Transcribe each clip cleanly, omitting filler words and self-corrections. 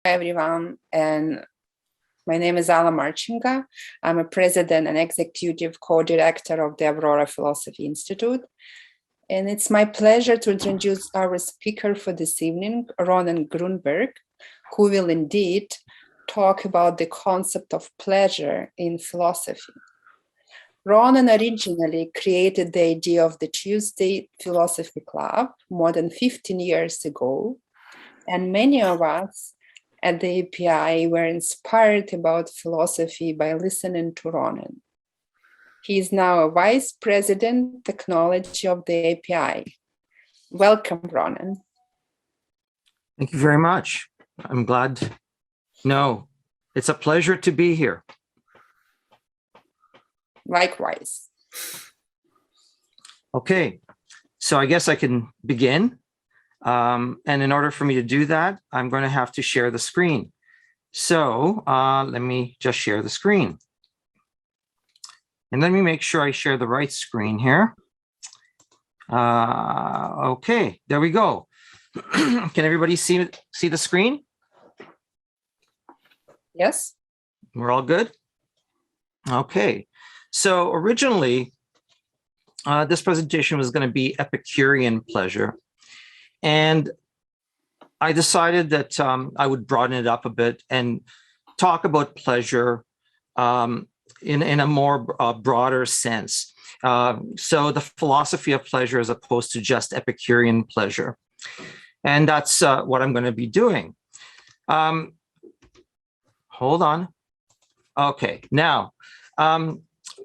Everyone, and my name is Alla Marchinga. I'm a president and executive co-director of the Aurora Philosophy Institute. And it's my pleasure to introduce our speaker for this evening, Ronen Grunberg, who will indeed talk about the concept of pleasure in philosophy. Ronen originally created the idea of the Tuesday Philosophy Club more than 15 years ago, and many of us at the API were inspired about philosophy by listening to Ronen. He is now a vice president technology of the API. Welcome, Ronen. Thank you very much. I'm glad. No, it's a pleasure to be here. Likewise. Okay, so I guess I can begin. And in order for me to do that, I'm going to have to share the screen. So let me just share the screen. And let me make sure I share the right screen here. Okay, there we go. Can everybody see the screen? Yes. We're all good? Okay, so originally, this presentation was going to be Epicurean pleasure. And I decided that I would broaden it up a bit and talk about pleasure in a more broader sense. So the philosophy of pleasure as opposed to just Epicurean pleasure. And that's what I'm going to be doing. Hold on. Okay, now,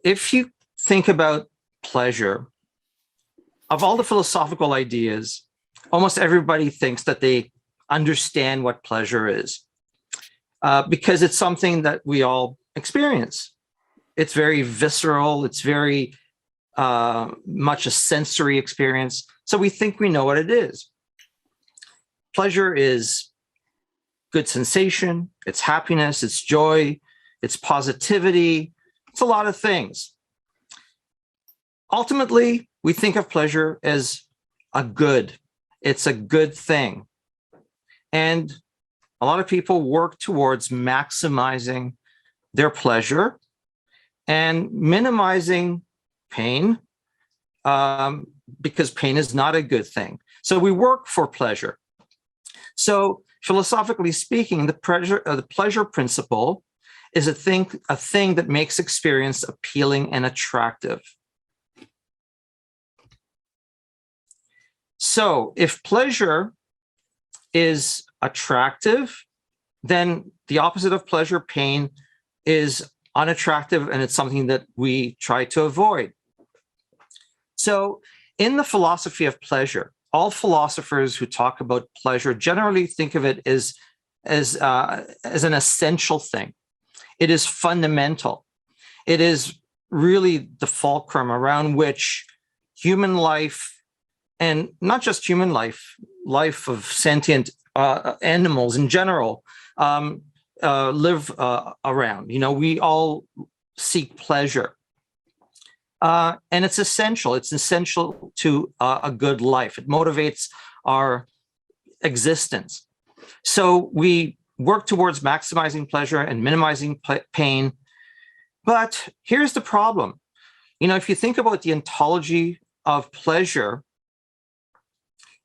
if you think about pleasure, of all the philosophical ideas, almost everybody thinks that they understand what pleasure is because it's something that we all experience. It's very visceral. It's very much a sensory experience. So we think we know what it is. Pleasure is good sensation. It's happiness. It's joy. It's positivity. It's a lot of things. Ultimately, we think of pleasure as a good. It's a good thing. And a lot of people work towards maximizing their pleasure and minimizing pain because pain is not a good thing. So we work for pleasure. So philosophically speaking, the pleasure principle is a thing that makes experience appealing and attractive. So if pleasure is attractive, then the opposite of pleasure, pain, is unattractive, and it's something that we try to avoid. So in the philosophy of pleasure, all philosophers who talk about pleasure generally think of it as an essential thing. It is fundamental. It is really the fulcrum around which human life, and not just human life, life of sentient animals in general, live around. You know, we all seek pleasure. And it's essential. It's essential to a good life. It motivates our existence. So we work towards maximizing pleasure and minimizing pain. But here's the problem. You know, if you think about the ontology of pleasure,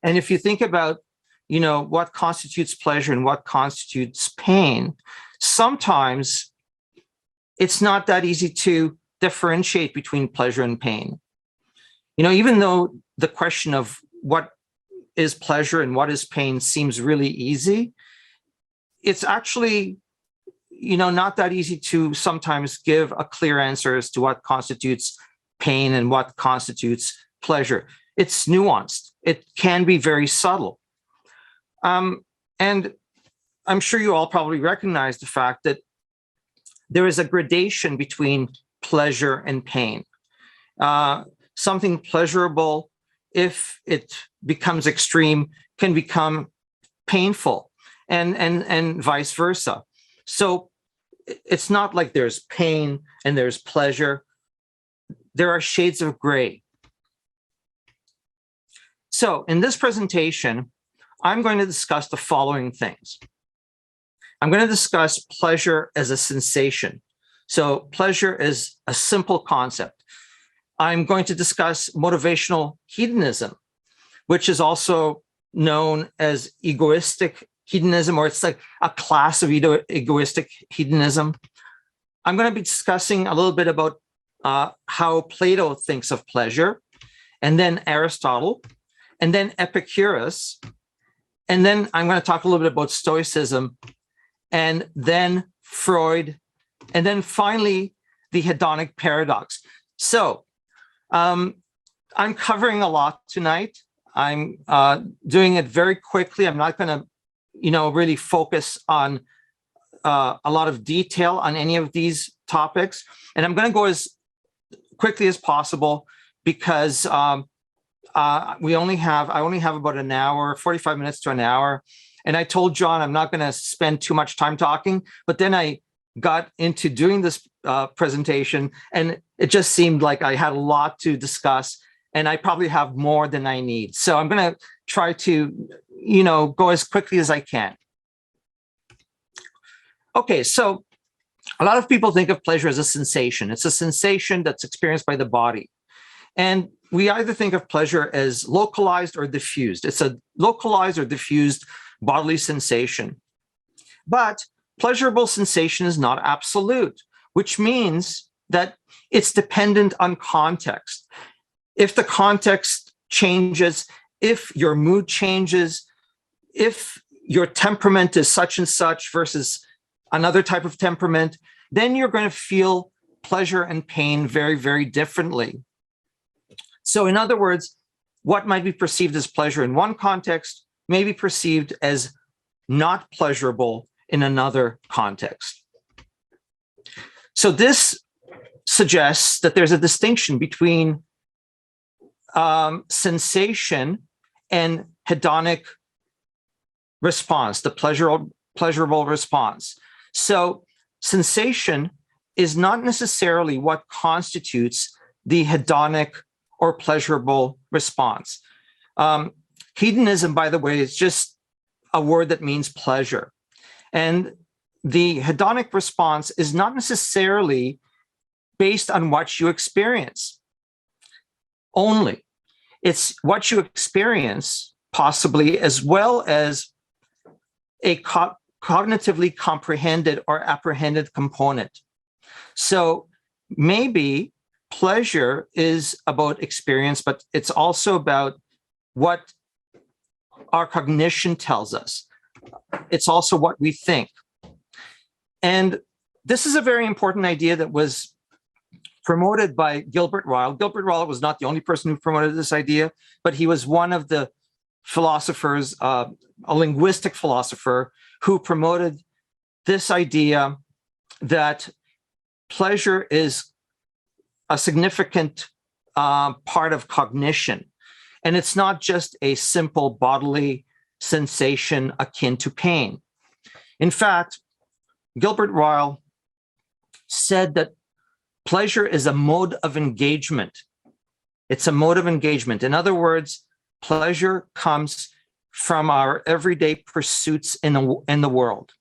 and if you think about, you know, what constitutes pleasure and what constitutes pain, sometimes it's not that easy to differentiate between pleasure and pain. You know, even though the question of what is pleasure and what is pain seems really easy, it's actually, you know, not that easy to sometimes give a clear answer as to what constitutes pain and what constitutes pleasure. It's nuanced. It can be very subtle. And I'm sure you all probably recognize the fact that there is a gradation between pleasure and pain. Something pleasurable, if it becomes extreme, can become painful, and vice versa. So it's not like there's pain and there's pleasure. There are shades of gray. So in this presentation, I'm going to discuss the following things. I'm going to discuss pleasure as a sensation. So pleasure is a simple concept. I'm going to discuss motivational hedonism, which is also known as egoistic hedonism, or it's like a class of egoistic hedonism. I'm going to be discussing a little bit about how Plato thinks of pleasure, and then Aristotle, and then Epicurus, and then I'm going to talk a little bit about Stoicism, and then Freud, and then finally the hedonic paradox. So I'm covering a lot tonight. I'm doing it very quickly. I'm not going to, really focus on a lot of detail on any of these topics, and I'm going to go as quickly as possible because I only have about an hour, 45 minutes to an hour. And I told John I'm not going to spend too much time talking, but then I got into doing this presentation, and it just seemed like I had a lot to discuss, and I probably have more than I need. So I'm going to try to, go as quickly as I can. Okay, so a lot of people think of pleasure as a sensation. It's a sensation that's experienced by the body. And we either think of pleasure as localized or diffused. It's a localized or diffused bodily sensation. But pleasurable sensation is not absolute, which means that it's dependent on context. If the context changes, if your mood changes, if your temperament is such and such versus another type of temperament, then you're going to feel pleasure and pain very, very differently. So in other words, what might be perceived as pleasure in one context may be perceived as not pleasurable in another context. So this suggests that there's a distinction between sensation and hedonic response, the pleasurable response. So sensation is not necessarily what constitutes the hedonic or pleasurable response. Hedonism, by the way, is just a word that means pleasure. And the hedonic response is not necessarily based on what you experience only. It's what you experience, possibly, as well as a cognitively comprehended or apprehended component. So maybe pleasure is about experience, but it's also about what our cognition tells us. It's also what we think. And this is a very important idea that was promoted by Gilbert Ryle. Gilbert Ryle was not the only person who promoted this idea, but he was one of the philosophers, a linguistic philosopher, who promoted this idea that pleasure is a significant part of cognition. And it's not just a simple bodily sensation akin to pain. In fact, Gilbert Ryle said that pleasure is a mode of engagement. It's a mode of engagement. In other words, pleasure comes from our everyday pursuits in the world.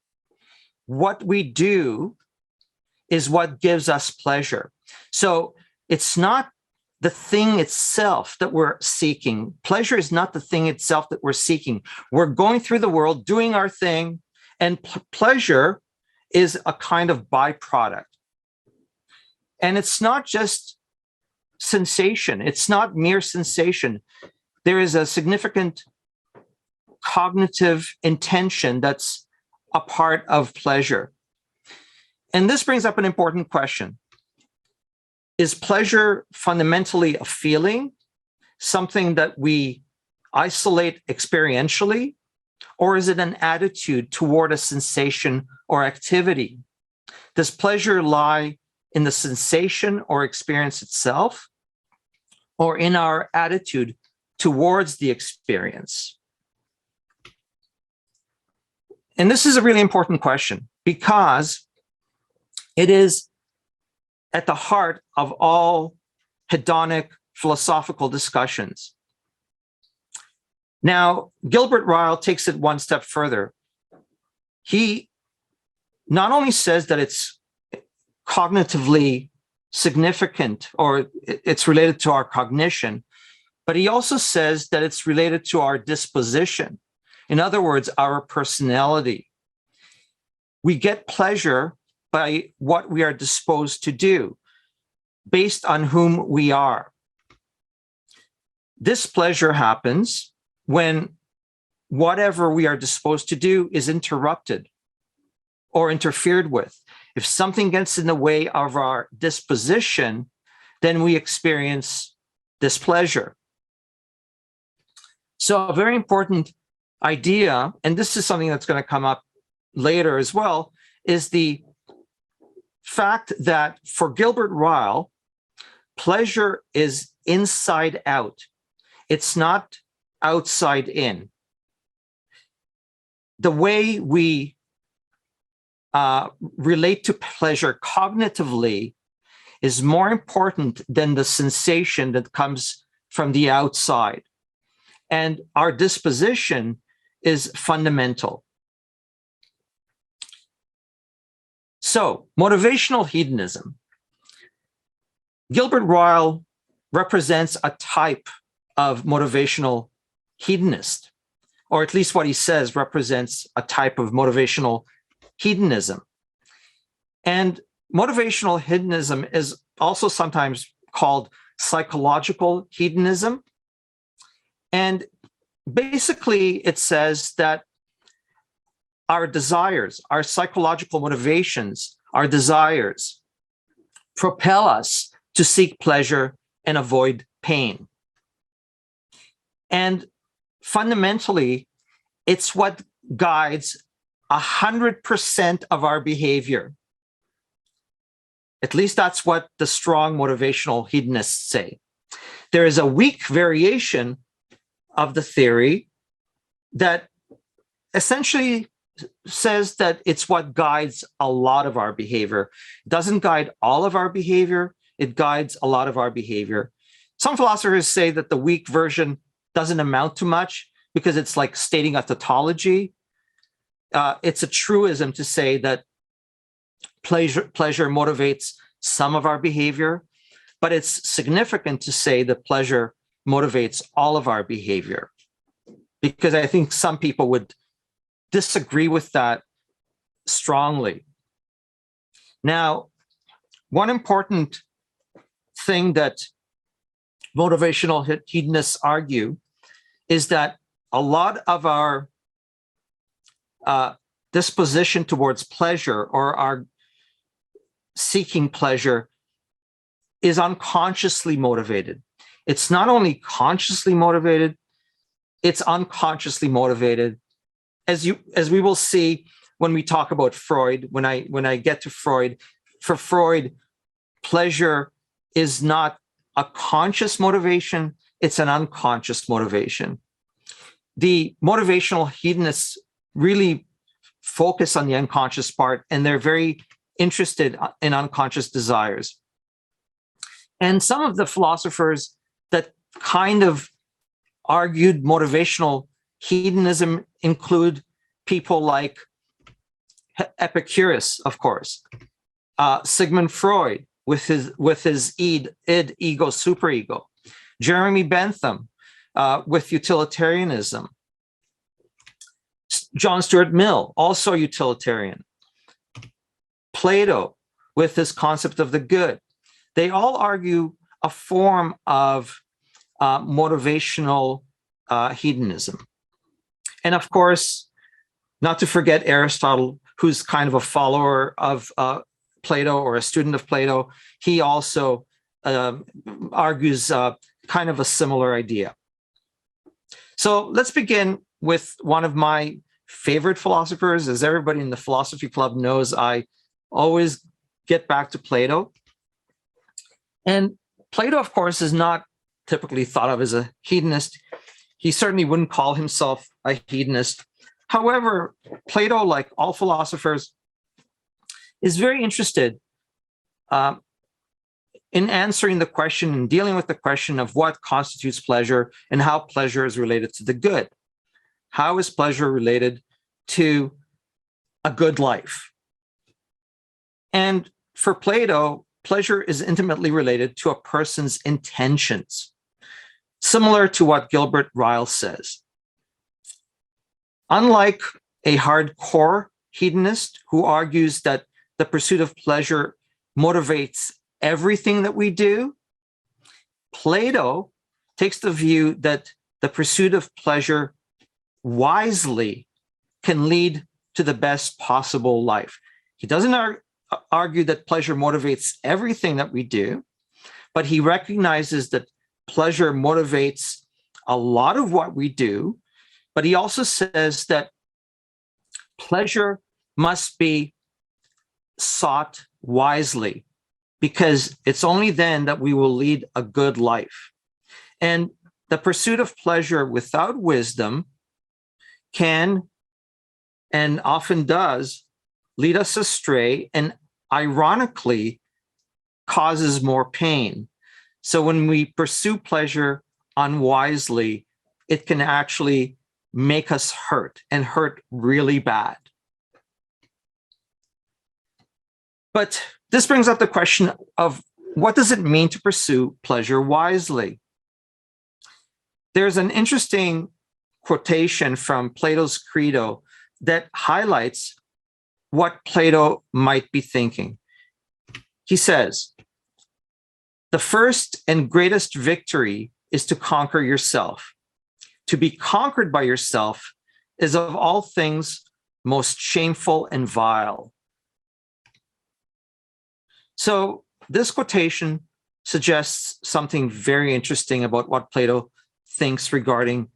What we do is what gives us pleasure. So it's not the thing itself that we're seeking. Pleasure is not the thing itself that we're seeking. We're going through the world doing our thing, and pleasure is a kind of byproduct. And it's not just sensation. It's not mere sensation. There is a significant cognitive intention that's a part of pleasure. And this brings up an important question. Is pleasure fundamentally a feeling, something that we isolate experientially, or is it an attitude toward a sensation or activity? Does pleasure lie in the sensation or experience itself, or in our attitude towards the experience? And this is a really important question because it is at the heart of all hedonic philosophical discussions. Now, Gilbert Ryle takes it one step further. He not only says that it's cognitively significant or it's related to our cognition, but he also says that it's related to our disposition. In other words, our personality. We get pleasure by what we are disposed to do, based on whom we are. This pleasure happens when whatever we are disposed to do is interrupted or interfered with. If something gets in the way of our disposition, then we experience displeasure. So a very important idea, and this is something that's going to come up later as well, is the fact that for Gilbert Ryle, pleasure is inside out. It's not outside in. The way we relate to pleasure cognitively is more important than the sensation that comes from the outside. And our disposition is fundamental. So, motivational hedonism. Gilbert Ryle represents a type of motivational hedonist, or at least what he says represents a type of motivational hedonism. And motivational hedonism is also sometimes called psychological hedonism. And basically, it says that our desires, our psychological motivations, our desires propel us to seek pleasure and avoid pain. And fundamentally, it's what guides 100% of our behavior. At least that's what the strong motivational hedonists say. There is a weak variation of the theory that essentially says that it's what guides a lot of our behavior. It doesn't guide all of our behavior, it guides a lot of our behavior. Some philosophers say that the weak version doesn't amount to much because it's like stating a tautology. It's a truism to say that pleasure motivates some of our behavior, but it's significant to say that pleasure motivates all of our behavior, because I think some people would disagree with that strongly. Now, one important thing that motivational hedonists argue is that a lot of our disposition towards pleasure or our seeking pleasure is unconsciously motivated. It's not only consciously motivated, it's unconsciously motivated. As we will see when we talk about Freud, when I get to Freud, for Freud, pleasure is not a conscious motivation, it's an unconscious motivation. The motivational hedonists really focus on the unconscious part, and they're very interested in unconscious desires. And some of the philosophers that kind of argued motivational hedonism include people like Epicurus, of course, Sigmund Freud with his id, ego, superego, Jeremy Bentham with utilitarianism, John Stuart Mill, also utilitarian, Plato with his concept of the good. They all argue a form of motivational hedonism. And of course, not to forget Aristotle, who's kind of a follower of Plato or a student of Plato. He also argues kind of a similar idea. So let's begin with one of my favorite philosophers. As everybody in the philosophy club knows, I always get back to Plato. And Plato, of course, is not typically thought of as a hedonist. He certainly wouldn't call himself a hedonist. However, Plato, like all philosophers, is very interested in answering the question and dealing with the question of what constitutes pleasure and how pleasure is related to the good. How is pleasure related to a good life? And for Plato, pleasure is intimately related to a person's intentions, similar to what Gilbert Ryle says. Unlike a hardcore hedonist who argues that the pursuit of pleasure motivates everything that we do, Plato takes the view that the pursuit of pleasure wisely can lead to the best possible life. He doesn't argue that pleasure motivates everything that we do, but he recognizes that pleasure motivates a lot of what we do. But he also says that pleasure must be sought wisely, because it's only then that we will lead a good life. And the pursuit of pleasure without wisdom can, and often does, lead us astray, and ironically causes more pain. So when we pursue pleasure unwisely, it can actually make us hurt, and hurt really bad. But this brings up the question of, what does it mean to pursue pleasure wisely? There's an interesting quotation from Plato's Credo that highlights what Plato might be thinking. He says, "The first and greatest victory is to conquer yourself. To be conquered by yourself is of all things most shameful and vile." So this quotation suggests something very interesting about what Plato thinks regarding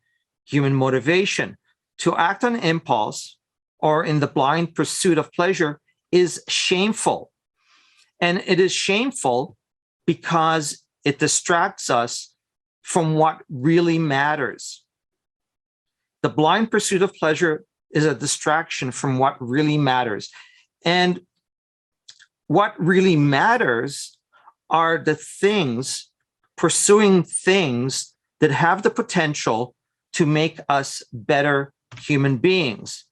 human motivation. To act on impulse or in the blind pursuit of pleasure is shameful. And it is shameful because it distracts us from what really matters. The blind pursuit of pleasure is a distraction from what really matters. And what really matters are the things, pursuing things that have the potential to make us better human beings.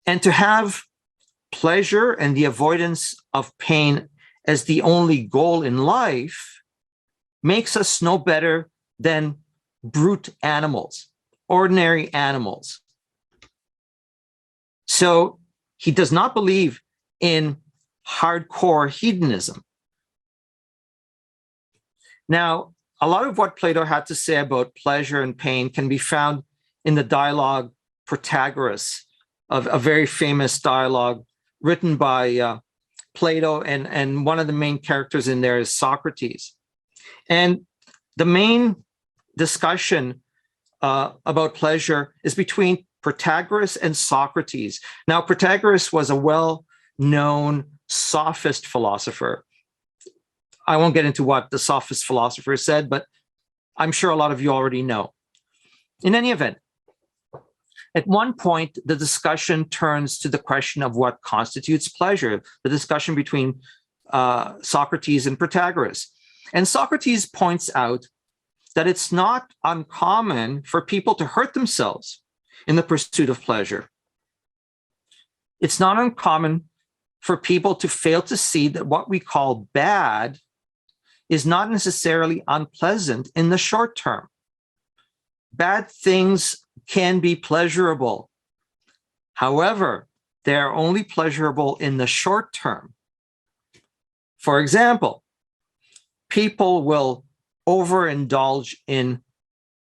And to have pleasure and the avoidance of pain as the only goal in life makes us no better than brute animals, ordinary animals. So he does not believe in hardcore hedonism. Now, a lot of what Plato had to say about pleasure and pain can be found in the dialogue Protagoras, of a very famous dialogue written by Plato, and one of the main characters in there is Socrates. And the main discussion about pleasure is between Protagoras and Socrates. Now, Protagoras was a well-known sophist philosopher. I won't get into what the sophist philosopher said, but I'm sure a lot of you already know. In any event, at one point, the discussion turns to the question of what constitutes pleasure, the discussion between Socrates and Protagoras. And Socrates points out that it's not uncommon for people to hurt themselves in the pursuit of pleasure. It's not uncommon for people to fail to see that what we call bad is not necessarily unpleasant in the short term. Bad things can be pleasurable. However, they are only pleasurable in the short term. For example, people will overindulge in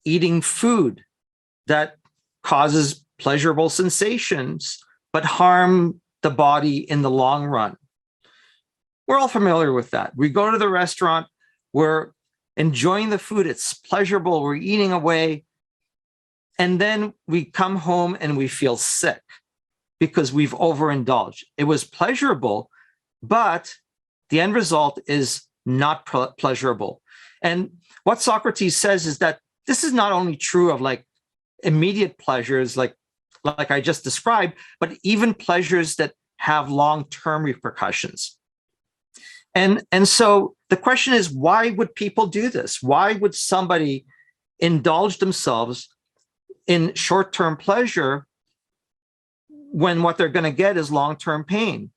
eating food that causes pleasurable sensations, but harm the body in the long run. We're all familiar with that. We go to the restaurant, we're enjoying the food, it's pleasurable, we're eating away, and then we come home and we feel sick because we've overindulged. It was pleasurable, but the end result is not pleasurable. And what Socrates says is that this is not only true of like immediate pleasures like I just described, but even pleasures that have long-term repercussions. And so the question is, why would people do this? Why would somebody indulge themselves in short-term pleasure when what they're going to get is long-term pain?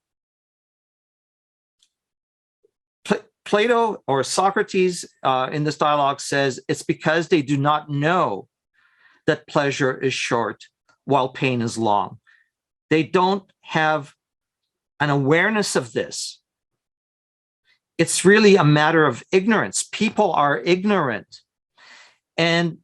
Plato or Socrates in this dialogue says it's because they do not know that pleasure is short while pain is long. They don't have an awareness of this. It's really a matter of ignorance. People are ignorant, and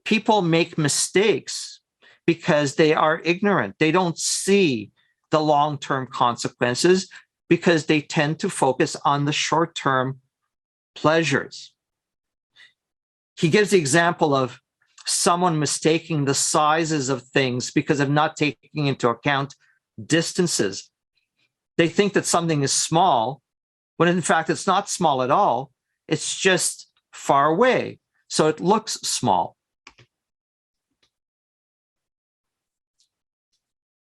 people make mistakes because they are ignorant. They don't see the long-term consequences because they tend to focus on the short-term pleasures. He gives the example of someone mistaking the sizes of things because of not taking into account distances. They think that something is small, when in fact it's not small at all. It's just far away, so it looks small.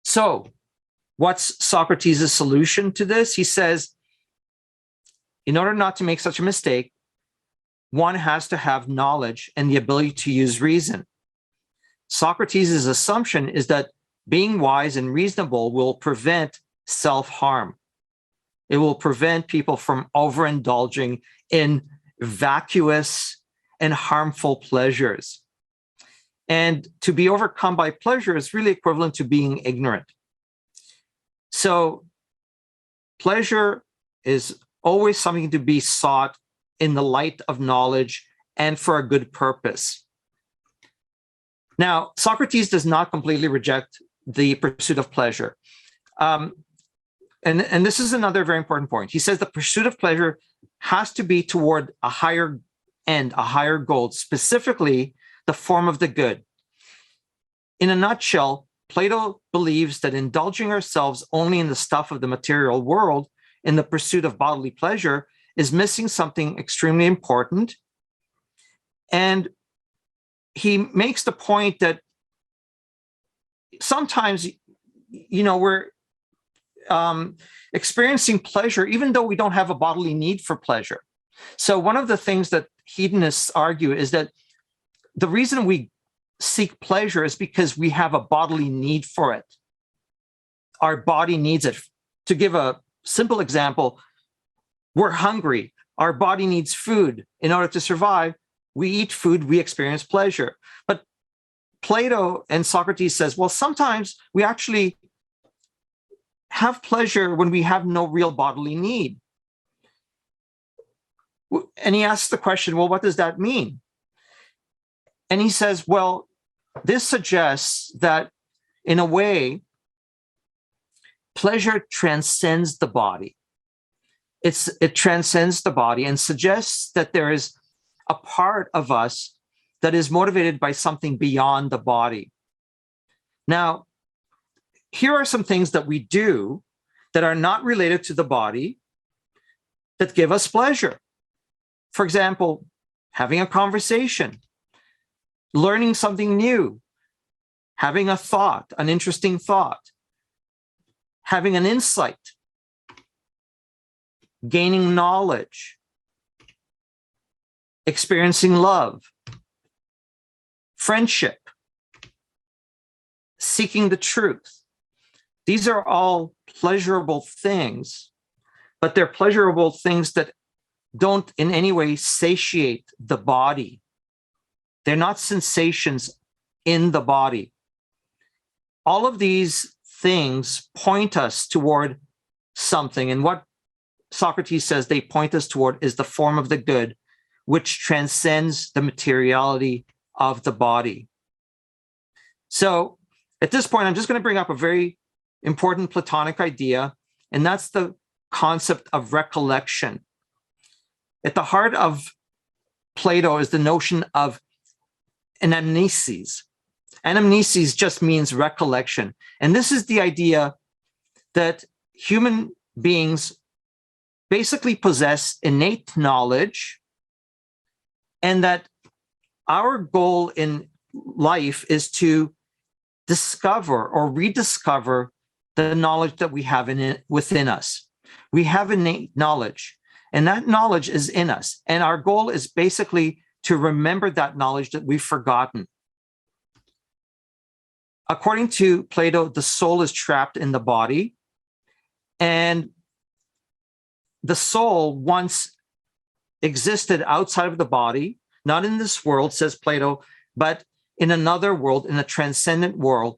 So, what's Socrates' solution to this? He says, in order not to make such a mistake, one has to have knowledge and the ability to use reason. Socrates' assumption is that being wise and reasonable will prevent self-harm. It will prevent people from overindulging in vacuous and harmful pleasures. And to be overcome by pleasure is really equivalent to being ignorant. So pleasure is always something to be sought in the light of knowledge and for a good purpose. Now, Socrates does not completely reject the pursuit of pleasure. And this is another very important point. He says the pursuit of pleasure has to be toward a higher end, a higher goal, specifically the form of the good. In a nutshell, Plato believes that indulging ourselves only in the stuff of the material world in the pursuit of bodily pleasure is missing something extremely important. And he makes the point that sometimes, we're experiencing pleasure even though we don't have a bodily need for pleasure. So one of the things that hedonists argue is that the reason we seek pleasure is because we have a bodily need for it. Our body needs it. To give a simple example, we're hungry. Our body needs food. In order to survive, we eat food, we experience pleasure. But Plato and Socrates says, well, sometimes we actually have pleasure when we have no real bodily need. And he asks the question, well, what does that mean? And he says, well, this suggests that in a way, pleasure transcends the body. It transcends the body and suggests that there is a part of us that is motivated by something beyond the body. Now, here are some things that we do that are not related to the body that give us pleasure. For example, having a conversation, learning something new, having a thought, an interesting thought, having an insight, gaining knowledge, experiencing love, friendship, seeking the truth. These are all pleasurable things, but they're pleasurable things that don't in any way satiate the body. They're not sensations in the body. All of these things point us toward something, and what Socrates says they point us toward is the form of the good, which transcends the materiality of the body. So at this point, I'm just going to bring up a very important Platonic idea, and that's the concept of recollection. At the heart of Plato is the notion of anamnesis. Anamnesis just means recollection. And this is the idea that human beings basically possess innate knowledge, and that our goal in life is to discover or rediscover the knowledge that we have within us. We have innate knowledge, and that knowledge is in us. And our goal is basically to remember that knowledge that we've forgotten. According to Plato, the soul is trapped in the body, and the soul, once existed outside of the body, not in this world, says Plato, but in another world, in a transcendent world.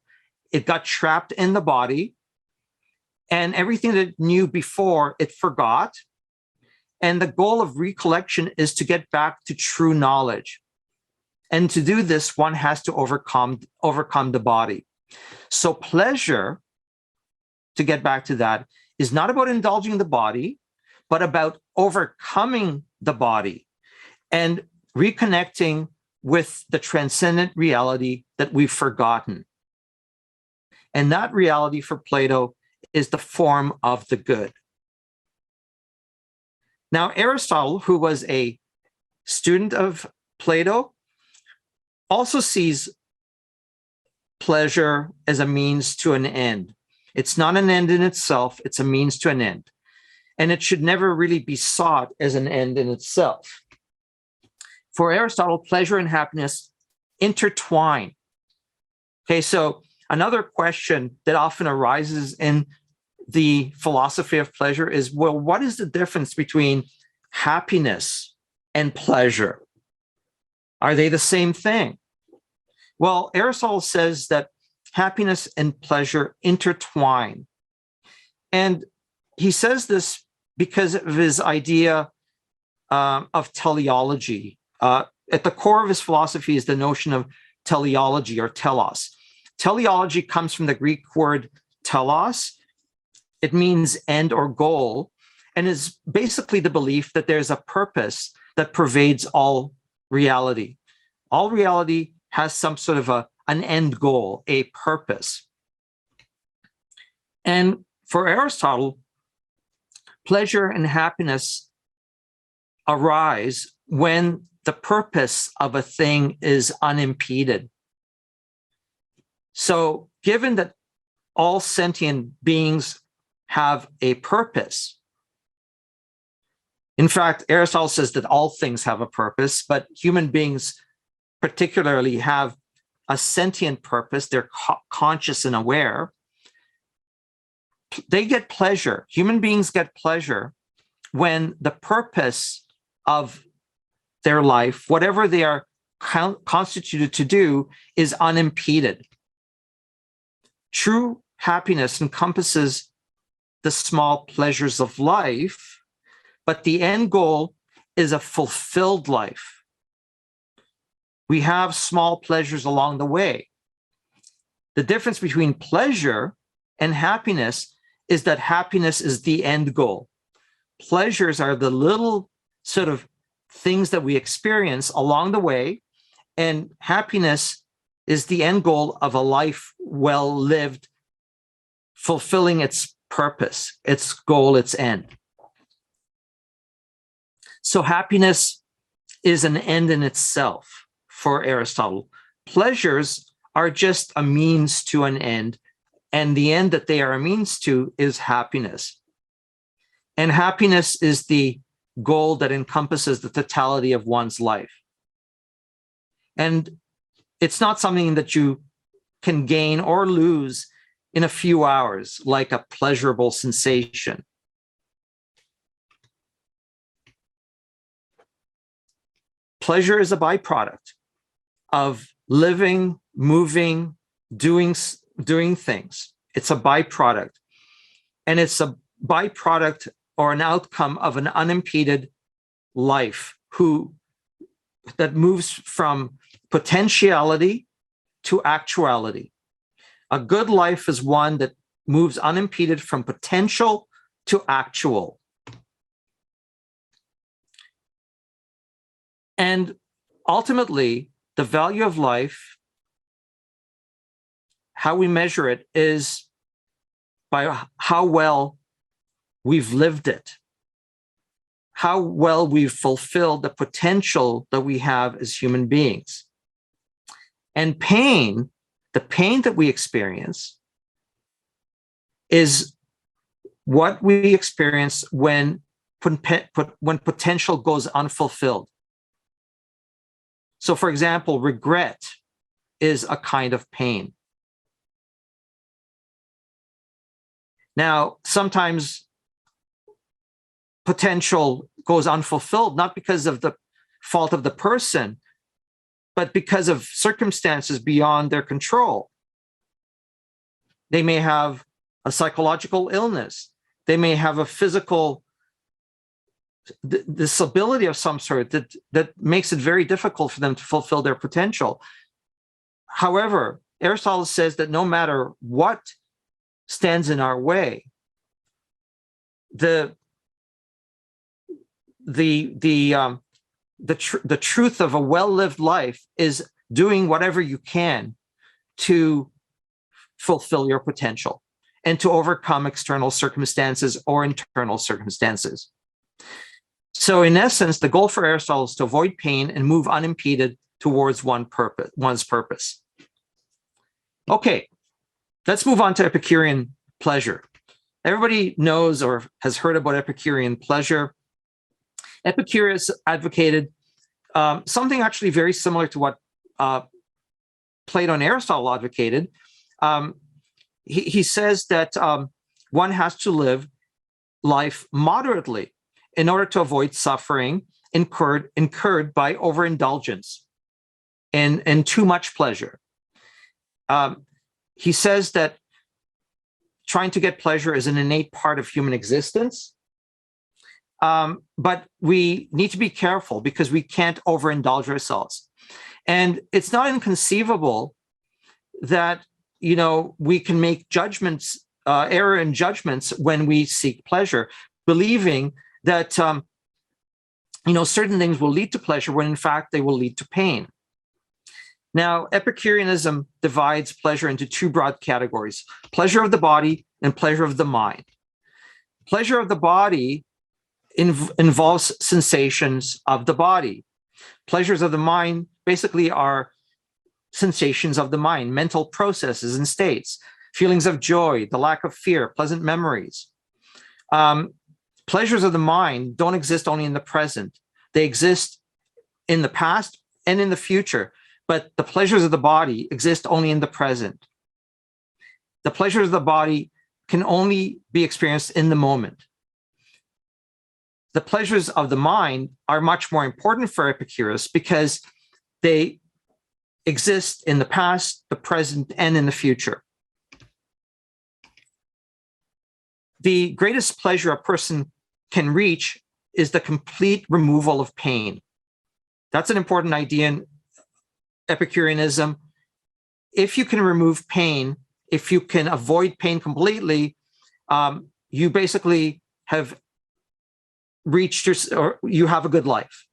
It got trapped in the body, and everything that it knew before, it forgot. And the goal of recollection is to get back to true knowledge. And to do this, one has to overcome the body. So pleasure, to get back to that, is not about indulging the body, but about overcoming the body and reconnecting with the transcendent reality that we've forgotten. And that reality for Plato is the form of the good. Now, Aristotle, who was a student of Plato, also sees pleasure as a means to an end. It's not an end in itself, it's a means to an end. And it should never really be sought as an end in itself. For Aristotle, pleasure and happiness intertwine. Okay, so another question that often arises in the philosophy of pleasure is, well, what is the difference between happiness and pleasure? Are they the same thing? Well, Aristotle says that happiness and pleasure intertwine. And he says this because of his idea of teleology. At the core of his philosophy is the notion of teleology, or telos. Teleology comes from the Greek word telos. It means end or goal, and is basically the belief that there's a purpose that pervades all reality. All reality has some sort of an end goal, a purpose. And for Aristotle, pleasure and happiness arise when the purpose of a thing is unimpeded. So given that all sentient beings have a purpose, in fact, Aristotle says that all things have a purpose, but human beings particularly have a sentient purpose. They're conscious and aware. They get pleasure. Human beings get pleasure when the purpose of their life, whatever they are constituted to do, is unimpeded. True happiness encompasses the small pleasures of life, but the end goal is a fulfilled life. We have small pleasures along the way. The difference between pleasure and happiness is that happiness is the end goal. Pleasures are the little sort of things that we experience along the way, and happiness is the end goal of a life well lived, fulfilling its purpose, its goal, its end. So happiness is an end in itself for Aristotle. Pleasures are just a means to an end, and the end that they are a means to is happiness. And happiness is the goal that encompasses the totality of one's life. And it's not something that you can gain or lose in a few hours, like a pleasurable sensation. Pleasure is a byproduct of living, moving, doing things. It's a byproduct. And it's a byproduct or an outcome of an unimpeded life that moves from potentiality to actuality. A good life is one that moves unimpeded from potential to actual. And ultimately, the value of life, how we measure it, is by how well we've lived it, how well we've fulfilled the potential that we have as human beings. And pain, the pain that we experience, is what we experience when potential goes unfulfilled. So, for example, regret is a kind of pain. Now, sometimes potential goes unfulfilled, not because of the fault of the person, but because of circumstances beyond their control. They may have a psychological illness. They may have a physical disability of some sort that makes it very difficult for them to fulfill their potential. However, Aristotle says that no matter what stands in our way, the truth of a well-lived life is doing whatever you can to fulfill your potential and to overcome external circumstances or internal circumstances. So in essence, the goal for Aristotle is to avoid pain and move unimpeded towards one's purpose. Okay, let's move on to Epicurean pleasure. Everybody knows or has heard about Epicurean pleasure. Epicurus advocated something actually very similar to what Plato and Aristotle advocated. He says that one has to live life moderately in order to avoid suffering incurred by overindulgence and too much pleasure. He says that trying to get pleasure is an innate part of human existence, but we need to be careful because we can't overindulge ourselves. And it's not inconceivable that, you know, we can make judgments, error in judgments when we seek pleasure, believing that, you know, certain things will lead to pleasure when in fact they will lead to pain. Now, Epicureanism divides pleasure into two broad categories: pleasure of the body and pleasure of the mind. Pleasure of the body involves sensations of the body. Pleasures of the mind basically are sensations of the mind, mental processes and states, feelings of joy, the lack of fear, pleasant memories. Pleasures of the mind don't exist only in the present. They exist in the past and in the future, but the pleasures of the body exist only in the present. The pleasures of the body can only be experienced in the moment. The pleasures of the mind are much more important for Epicurus because they exist in the past, the present, and in the future. The greatest pleasure a person can reach is the complete removal of pain. That's an important idea in Epicureanism. If you can remove pain, if you can avoid pain completely, you basically have reached or you have a good life.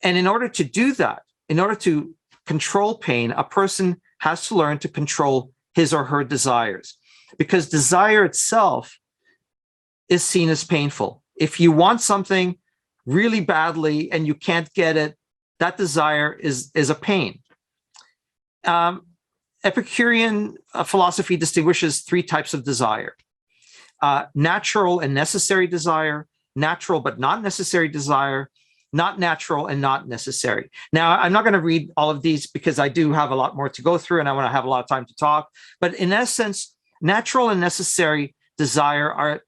And in order to do that, in order to control pain, a person has to learn to control his or her desires, because desire itself is seen as painful. If you want something really badly and you can't get it, that desire is a pain. Epicurean philosophy distinguishes three types of desire: natural and necessary desire, natural but not necessary desire, not natural and not necessary. Now, I'm not going to read all of these because I do have a lot more to go through and I want to have a lot of time to talk. But in essence, natural and necessary desire are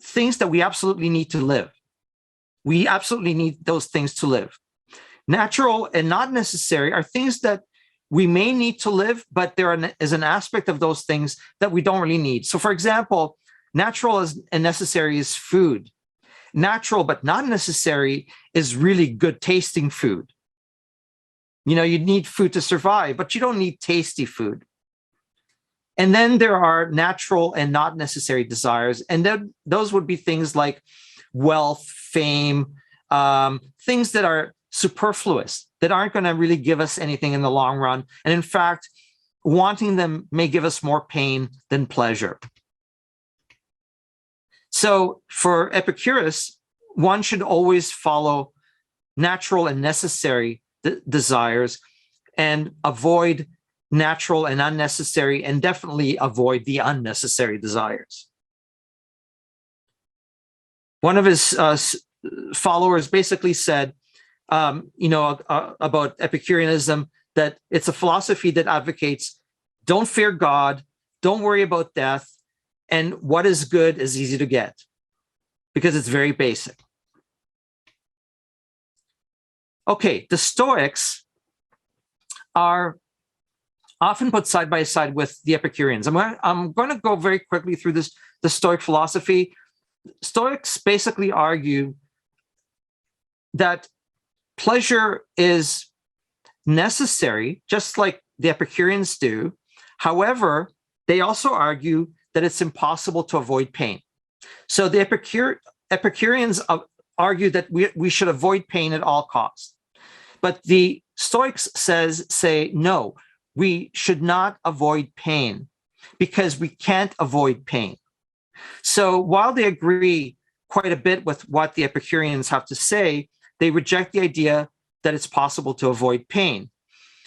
things that we absolutely need to live. We absolutely need those things to live. Natural and not necessary are things that we may need to live, but there is an aspect of those things that we don't really need. So for example, natural and necessary is food. Natural but not necessary is really good tasting food. You know, you need food to survive, but you don't need tasty food. And then there are natural and not necessary desires. And then those would be things like wealth, fame, things that are superfluous, that aren't going to really give us anything in the long run. And in fact, wanting them may give us more pain than pleasure. So for Epicurus, one should always follow natural and necessary desires and avoid natural and unnecessary, and definitely avoid the unnecessary desires. One of his followers basically said, about Epicureanism, that it's a philosophy that advocates, don't fear God, don't worry about death, and what is good is easy to get because it's very basic. Okay, the Stoics are often put side by side with the Epicureans. I'm going to go very quickly through the Stoic philosophy. Stoics basically argue that pleasure is necessary, just like the Epicureans do. However, they also argue that it's impossible to avoid pain. So the Epicureans argue that we should avoid pain at all costs. But the Stoics say, no, we should not avoid pain because we can't avoid pain. So while they agree quite a bit with what the Epicureans have to say, they reject the idea that it's possible to avoid pain.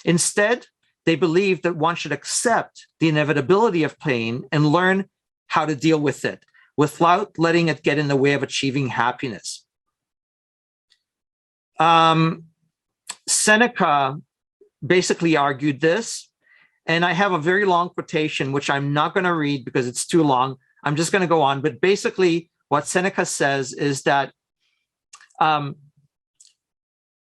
Instead, they believe that one should accept the inevitability of pain and learn how to deal with it without letting it get in the way of achieving happiness. Seneca basically argued this, and I have a very long quotation, which I'm not going to read because it's too long. I'm just going to go on. But basically, what Seneca says is that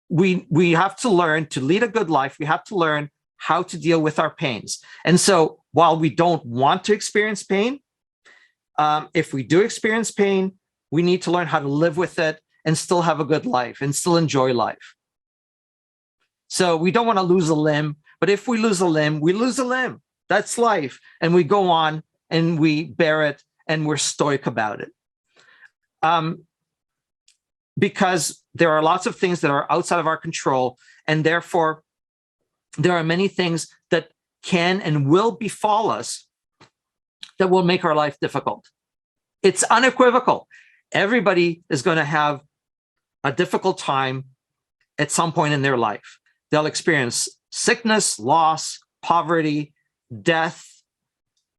we have to learn to lead a good life. We have to learn how to deal with our pains. And so while we don't want to experience pain, if we do experience pain, we need to learn how to live with it and still have a good life and still enjoy life. So we don't want to lose a limb, but if we lose a limb, we lose a limb. That's life. And we go on and we bear it and we're stoic about it. Because there are lots of things that are outside of our control, and therefore there are many things that can and will befall us that will make our life difficult. It's unequivocal. Everybody is going to have a difficult time at some point in their life. They'll experience sickness, loss, poverty, death,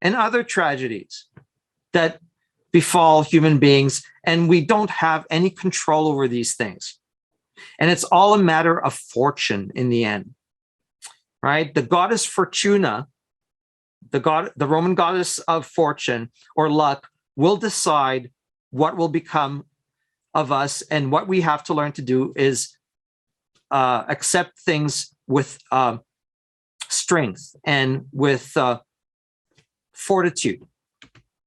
and other tragedies that befall human beings, and we don't have any control over these things. And it's all a matter of fortune in the end, right? The goddess Fortuna, the Roman goddess of fortune or luck, will decide what will become of us, and what we have to learn to do is accept things with strength and with fortitude,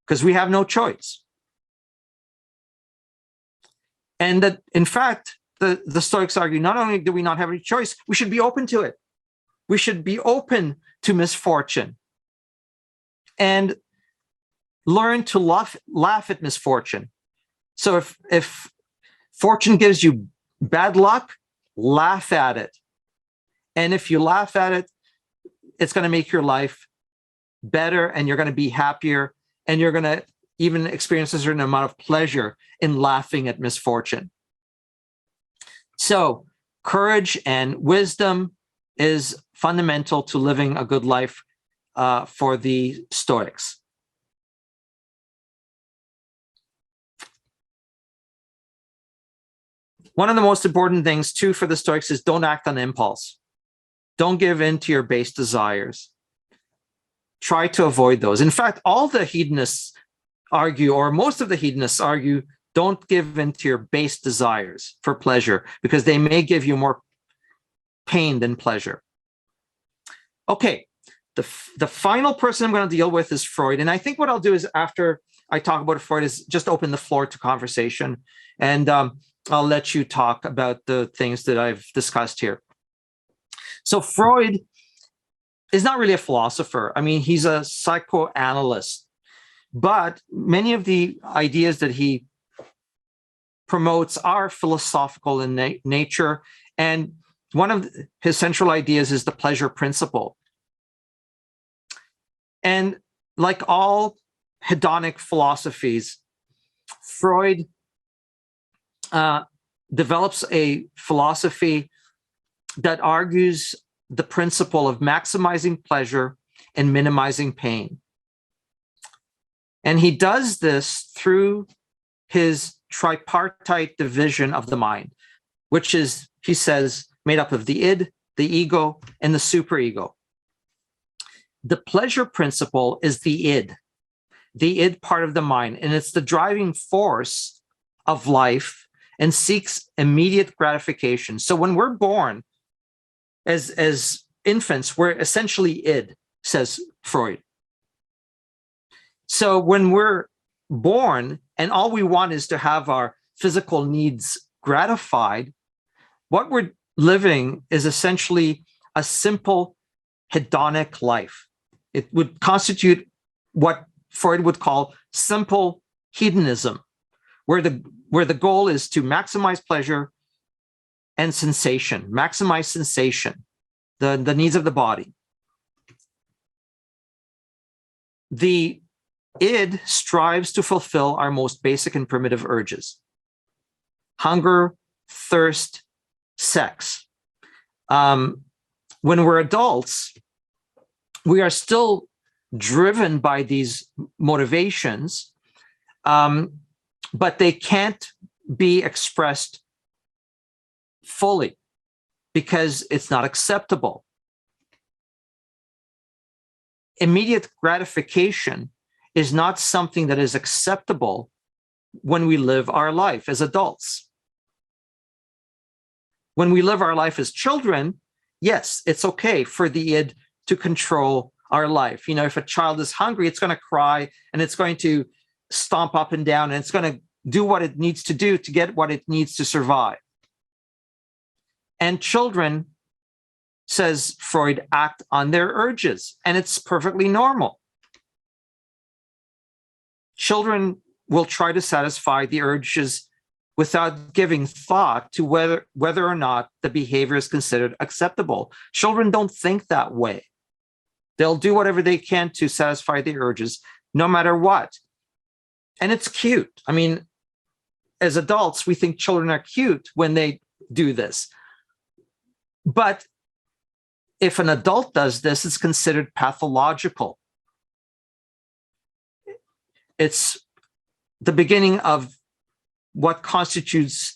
because we have no choice. And that, in fact, the Stoics argue, not only do we not have any choice, we should be open to it. We should be open to misfortune and learn to laugh at misfortune. So if fortune gives you bad luck, laugh at it. And if you laugh at it, it's going to make your life better, and you're going to be happier, and you're going to even experience a certain amount of pleasure in laughing at misfortune. So courage and wisdom is fundamental to living a good life for the Stoics. One of the most important things, too, for the Stoics is don't act on impulse. Don't give in to your base desires. Try to avoid those. In fact, all the hedonists argue, or most of the hedonists argue, don't give in to your base desires for pleasure, because they may give you more pain than pleasure. Okay, the final person I'm going to deal with is Freud. And I think what I'll do is, after I talk about Freud, is just open the floor to conversation. And I'll let you talk about the things that I've discussed here. So Freud is not really a philosopher. I mean, he's a psychoanalyst, but many of the ideas that he promotes are philosophical in nature. And one of his central ideas is the pleasure principle. And like all hedonic philosophies, Freud develops a philosophy that argues the principle of maximizing pleasure and minimizing pain. And he does this through his tripartite division of the mind, which is, he says, made up of the id, the ego, and the superego. The pleasure principle is the id. the id part of the mind, and it's the driving force of life and seeks immediate gratification. So when we're born as infants, we're essentially id, says Freud. So when we're born and all we want is to have our physical needs gratified, what we're living is essentially a simple hedonic life. It would constitute what Freud would call simple hedonism, where the goal is to maximize pleasure and sensation, maximize sensation, the needs of the body. The id strives to fulfill our most basic and primitive urges: hunger, thirst, sex. When we're adults, we are still driven by these motivations, but they can't be expressed fully because it's not acceptable. Immediate gratification is not something that is acceptable when we live our life as adults. When we live our life as children, yes, it's okay for the id to control our life. You know, if a child is hungry, it's going to cry and it's going to stomp up and down and it's going to do what it needs to do to get what it needs to survive. And children, says Freud, act on their urges, and it's perfectly normal. Children will try to satisfy the urges without giving thought to whether or not the behavior is considered acceptable. Children don't think that way. They'll do whatever they can to satisfy the urges, no matter what. And it's cute. I mean, as adults, we think children are cute when they do this. But if an adult does this, it's considered pathological. It's the beginning of what constitutes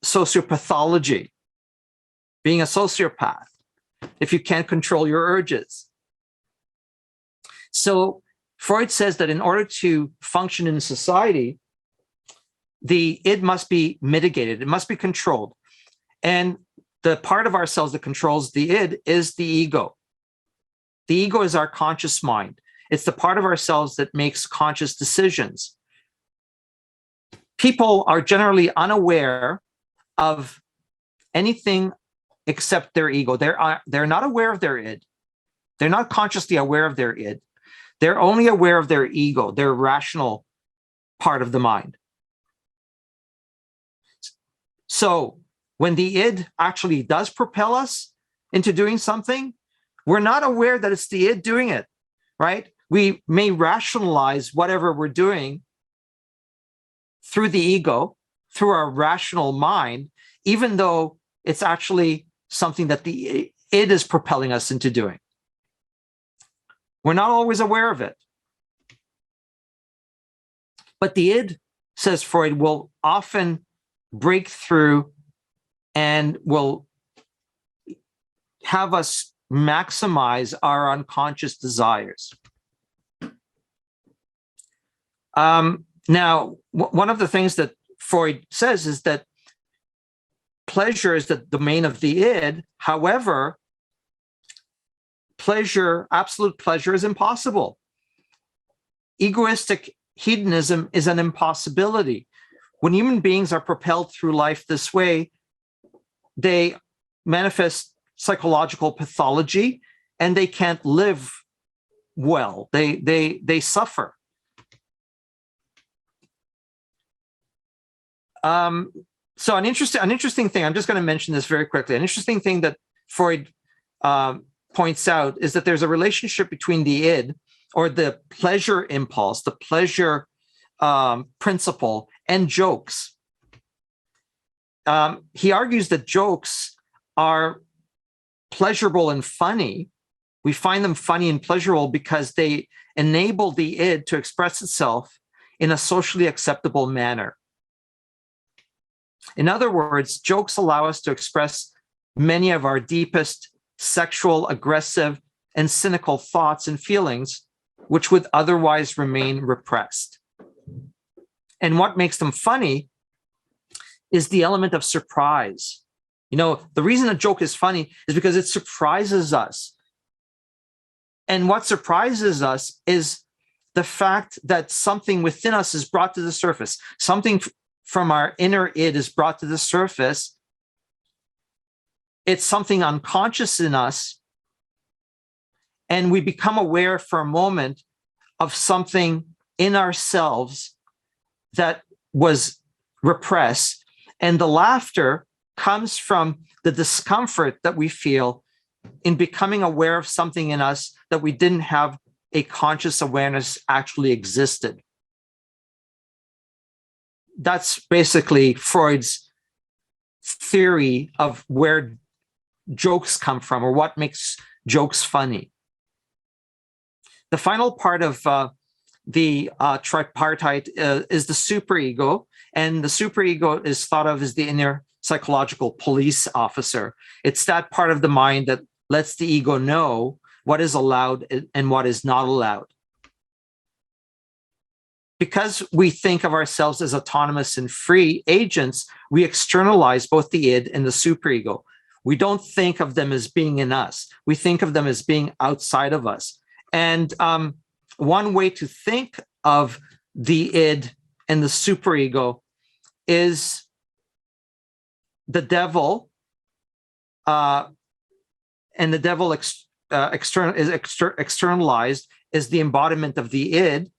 sociopathology, being a sociopath, if you can't control your urges. So Freud says that in order to function in society, the id must be mitigated, it must be controlled. And the part of ourselves that controls the id is the ego. The ego is our conscious mind. It's the part of ourselves that makes conscious decisions. People are generally unaware of anything except their ego. They're not aware of their id. They're not consciously aware of their id. They're only aware of their ego, their rational part of the mind. So when the id actually does propel us into doing something, we're not aware that it's the id doing it, right? We may rationalize whatever we're doing through the ego, through our rational mind, even though it's actually something that the id is propelling us into doing. We're not always aware of it. But the id, says Freud, will often break through and will have us maximize our unconscious desires. Now, one of the things that Freud says is that pleasure is the domain of the id. However, pleasure, absolute pleasure, is impossible. Egoistic hedonism is an impossibility. When human beings are propelled through life this way, they manifest psychological pathology and they can't live well. They suffer. So an interesting thing, I'm just going to mention this very quickly. An interesting thing that Freud points out is that there's a relationship between the id, or the pleasure impulse, the pleasure principle, and jokes. He argues that jokes are pleasurable and funny. We find them funny and pleasurable because they enable the id to express itself in a socially acceptable manner. In other words, jokes allow us to express many of our deepest sexual, aggressive, and cynical thoughts and feelings which would otherwise remain repressed. And what makes them funny is the element of surprise. You know, the reason a joke is funny is because it surprises us. And what surprises us is the fact that something within us is brought to the surface. Something from our inner id is brought to the surface. It's something unconscious in us. And we become aware for a moment of something in ourselves that was repressed. And the laughter comes from the discomfort that we feel in becoming aware of something in us that we didn't have a conscious awareness actually existed. That's basically Freud's theory of where jokes come from, or what makes jokes funny. The final part of the tripartite is the superego, and the superego is thought of as the inner psychological police officer. It's that part of the mind that lets the ego know what is allowed and what is not allowed. Because we think of ourselves as autonomous and free agents, we externalize both the id and the superego. We don't think of them as being in us. We think of them as being outside of us. And one way to think of the id and the superego is the devil, and the devil externalized is the embodiment of the id,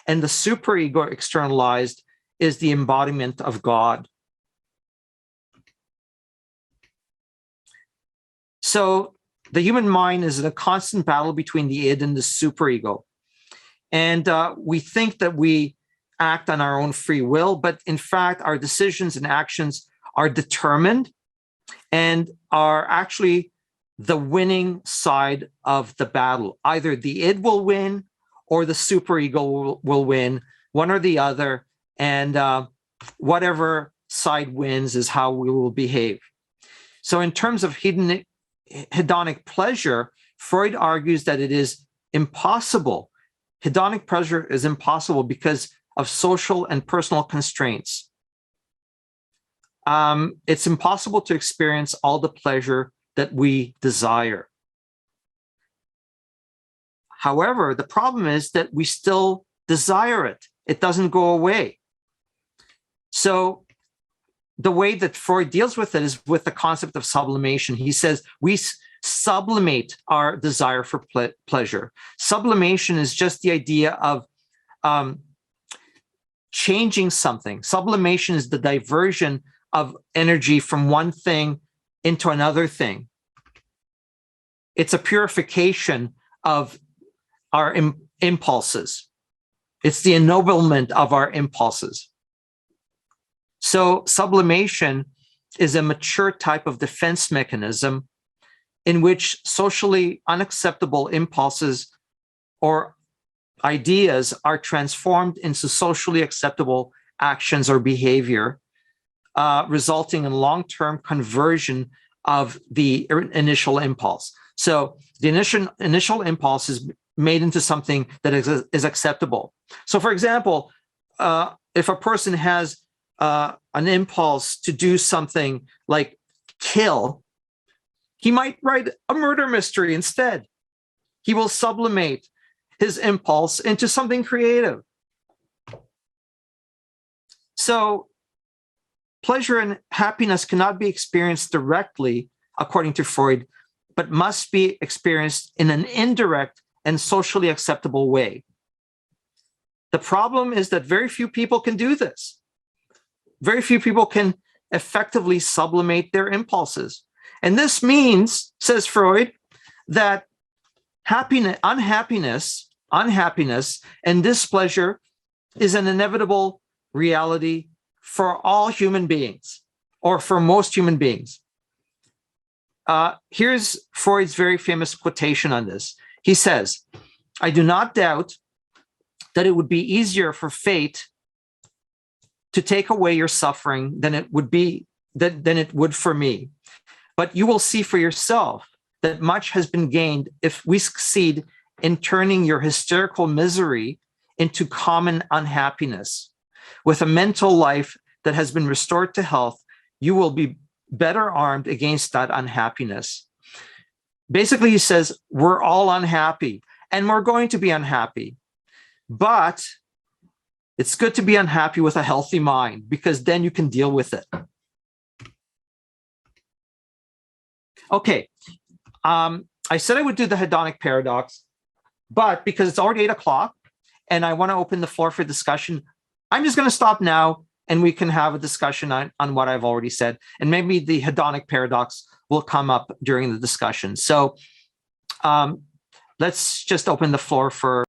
and the superego externalized is the embodiment of God. So the human mind is in a constant battle between the id and the superego. And we think that we act on our own free will, but in fact, our decisions and actions are determined and are actually the winning side of the battle. Either the id will win or the superego will win, one or the other, and whatever side wins is how we will behave. So in terms of hedonic pleasure, Freud argues that it is impossible. Hedonic pleasure is impossible because of social and personal constraints. It's impossible to experience all the pleasure that we desire. However, the problem is that we still desire it. It doesn't go away. So the way that Freud deals with it is with the concept of sublimation. He says we sublimate our desire for pleasure. Sublimation is just the idea of changing something. Sublimation is the diversion of energy from one thing into another thing. It's a purification of our impulses. It's the ennoblement of our impulses. So sublimation is a mature type of defense mechanism in which socially unacceptable impulses or ideas are transformed into socially acceptable actions or behavior, resulting in long-term conversion of the initial impulse. So the initial impulse is made into something that is acceptable. So for example, if a person has an impulse to do something like kill, he might write a murder mystery instead. He will sublimate his impulse into something creative. So pleasure and happiness cannot be experienced directly, according to Freud, but must be experienced in an indirect and socially acceptable way. The problem is that very few people can do this. Very few people can effectively sublimate their impulses. And this means, says Freud, that unhappiness, and displeasure is an inevitable reality for all human beings, or for most human beings. Here's Freud's very famous quotation on this. He says, "I do not doubt that it would be easier for fate to take away your suffering than it would for me. But you will see for yourself that much has been gained if we succeed in turning your hysterical misery into common unhappiness. With a mental life that has been restored to health, you will be better armed against that unhappiness. Basically, he says, we're all unhappy and we're going to be unhappy, but it's good to be unhappy with a healthy mind because then you can deal with it. Okay, I said I would do the hedonic paradox, but because it's already 8 o'clock and I want to open the floor for discussion, I'm just going to stop now and we can have a discussion on what I've already said. And maybe the hedonic paradox will come up during the discussion. So let's just open the floor for